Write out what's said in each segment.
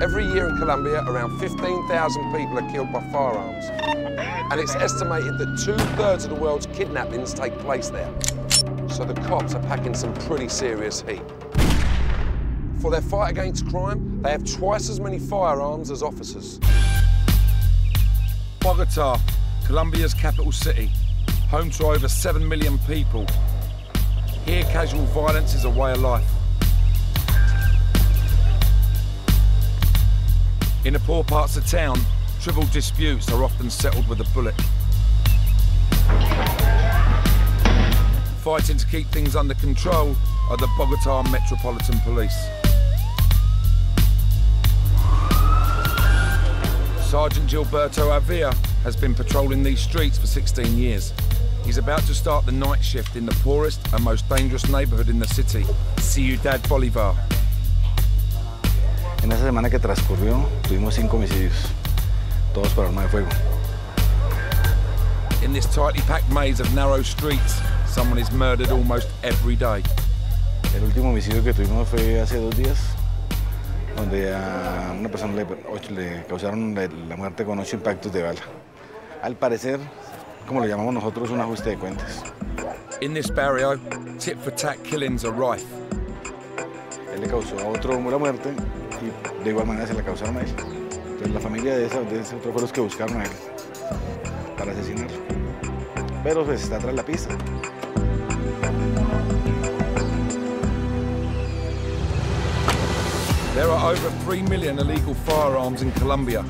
Every year in Colombia, around 15,000 people are killed by firearms. And it's estimated that 2/3 of the world's kidnappings take place there. So the cops are packing some pretty serious heat. For their fight against crime, they have twice as many firearms as officers. Bogotá, Colombia's capital city, home to over 7 million people. Here, casual violence is a way of life. In the poor parts of town, trivial disputes are often settled with a bullet. Fighting to keep things under control are the Bogotá Metropolitan Police. Sergeant Gilberto Avila has been patrolling these streets for 16 years. He's about to start the night shift in the poorest and most dangerous neighborhood in the city, Ciudad Bolívar. En esa semana que transcurrió, tuvimos 5 homicidios, todos por arma de fuego. In this tightly packed maze of narrow streets, someone is murdered almost every day. El último homicidio que tuvimos fue hace 2 días, donde a una persona le causaron la muerte con 8 impactos de bala. Al parecer, como lo llamamos nosotros, un ajuste de cuentas. In this barrio, tit-for-tat killings are rife. Él le causó a otro la muerte y de igual manera se la causaron a él. Entonces la familia de ese otro fue los que buscaron a él para asesinarlo. Pero pues está tras la pista. There are over 3 million illegal firearms in Colombia.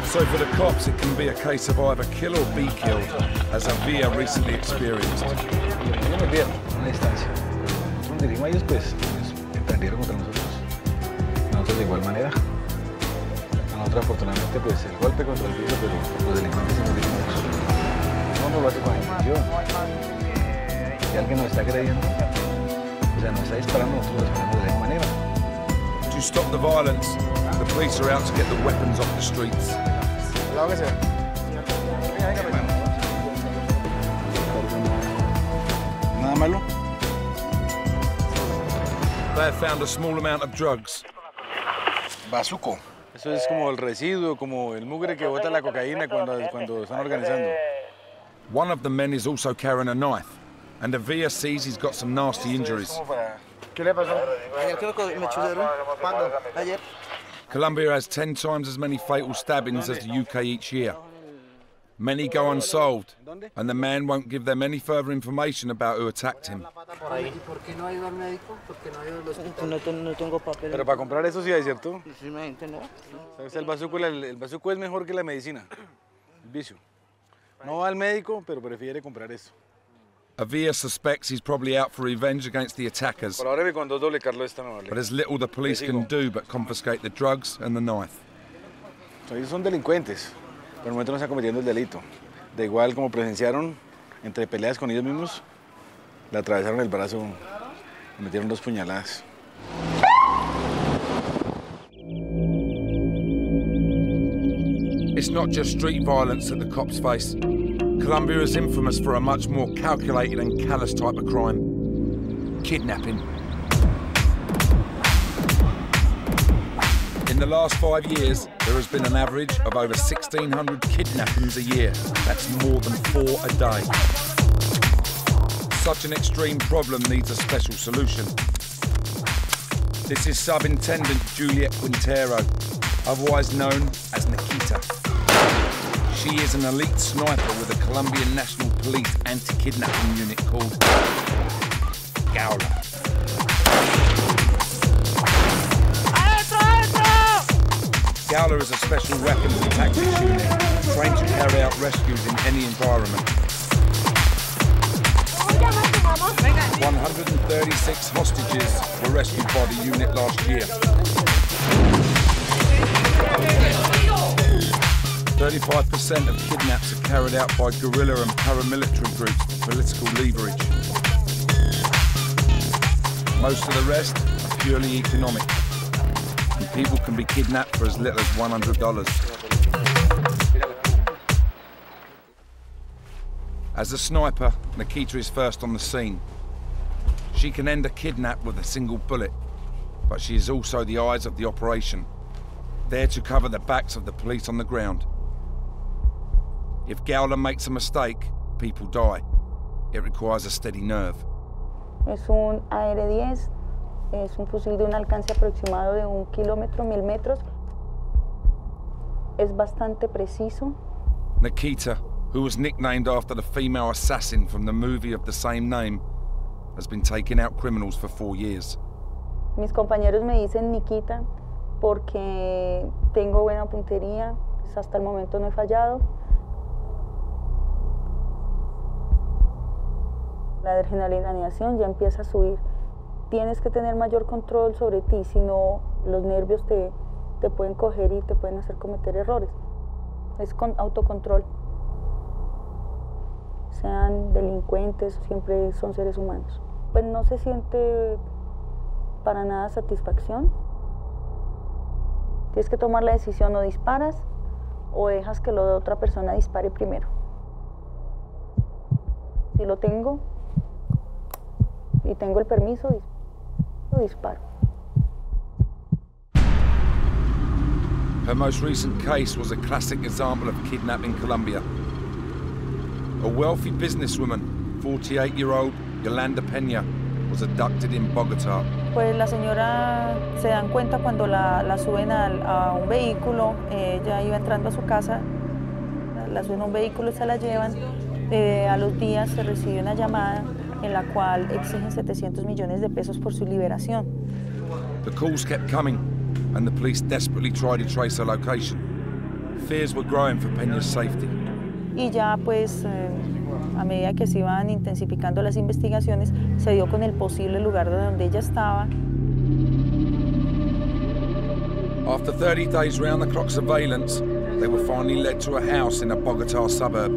So for the cops, it can be a case of either kill or be killed, as Avila recently experienced. Ellos nos vieron a una distancia. Nosotros nos dirigimos a ellos, pues ellos emprendieron contra nosotros. Nosotros de igual manera. A nosotros afortunadamente pues el golpe contra el piso, pero los delincuentes se nos dirigimos a nosotros. No lo hace con intención. Si alguien nos está agrediendo, o sea, nos está disparando, nosotros lo disparamos de la misma manera. To stop the violence, the police are out to get the weapons off the streets. Nada malo. They have found a small amount of drugs. Bazuco. Eso es como el residuo, como el mugre que bota la cocaína cuando están organizando. One of the men is also carrying a knife, and Avila sees he's got some nasty injuries. ¿Qué le pasó? Ayer creo que me chuzaron. ¿Cuándo? Ayer. Colombia has 10 times as many fatal stabbings as the UK each year. Many go unsolved, and the man won't give them any further information about who attacked him. Pero para comprar eso sí hay, ¿cierto? Sí, me entiendo. El bazuco es mejor que la medicina, el vicio. No va al médico, pero prefiere comprar eso. Avila suspects he's probably out for revenge against the attackers, Por ahora con 2 doble Carlos esta me vale. but there's little the police can do but confiscate the drugs and the knife. Ellos son delincuentes, pero el momento no están cometiendo el delito. De igual como presenciaron, entre peleas con ellos mismos, le atravesaron el brazo, le metieron 2 puñaladas. It's not just street violence that the cops face. Colombia is infamous for a much more calculated and callous type of crime: kidnapping. In the last 5 years, there has been an average of over 1,600 kidnappings a year. That's more than 4 a day. Such an extreme problem needs a special solution. This is Subintendent Juliet Quintero, otherwise known as Nikita. She is an elite sniper with the Colombian National Police anti-kidnapping unit called Gaular. Gaular is a special weapons and tactics unit trained to carry out rescues in any environment. 136 hostages were rescued by the unit last year. 35% of kidnaps are carried out by guerrilla and paramilitary groups for political leverage. Most of the rest are purely economic, and people can be kidnapped for as little as $100. As a sniper, Nikita is first on the scene. She can end a kidnap with a single bullet, but she is also the eyes of the operation. there to cover the backs of the police on the ground. If Gowler makes a mistake, people die. It requires a steady nerve. Es un AR-10, es un fusil de un alcance aproximado de 1 kilómetro, 1000 metros. Es bastante preciso. Nikita, who was nicknamed after the female assassin from the movie of the same name, has been taking out criminals for 4 years. Mis compañeros me dicen Nikita porque tengo buena puntería, pues hasta el momento no he fallado. La adrenalinación ya empieza a subir. Tienes que tener mayor control sobre ti, si no los nervios te pueden coger y te pueden hacer cometer errores. Es con autocontrol. Sean delincuentes, siempre son seres humanos. Pues no se siente para nada satisfacción. Tienes que tomar la decisión, o disparas o dejas que la otra persona dispare primero. Si lo tengo y tengo el permiso, lo disparo. Her most recent case was a classic example of kidnapping in Colombia. A wealthy businesswoman, 48-year-old Yolanda Peña, was abducted in Bogotá. Pues la señora se dan cuenta cuando la suben a un vehículo, ella iba entrando a su casa, la suben a un vehículo y se la llevan. A los días se recibe una llamada en la cual exigen 700 millones de pesos por su liberación. The calls kept coming and the police desperately tried to trace her location. Fears were growing for Peña's safety. Y ya pues a medida que se iban intensificando las investigaciones, se dio con el posible lugar de donde ella estaba. After 30 days round-the-clock surveillance, they were finally led to a house in a Bogotá suburb.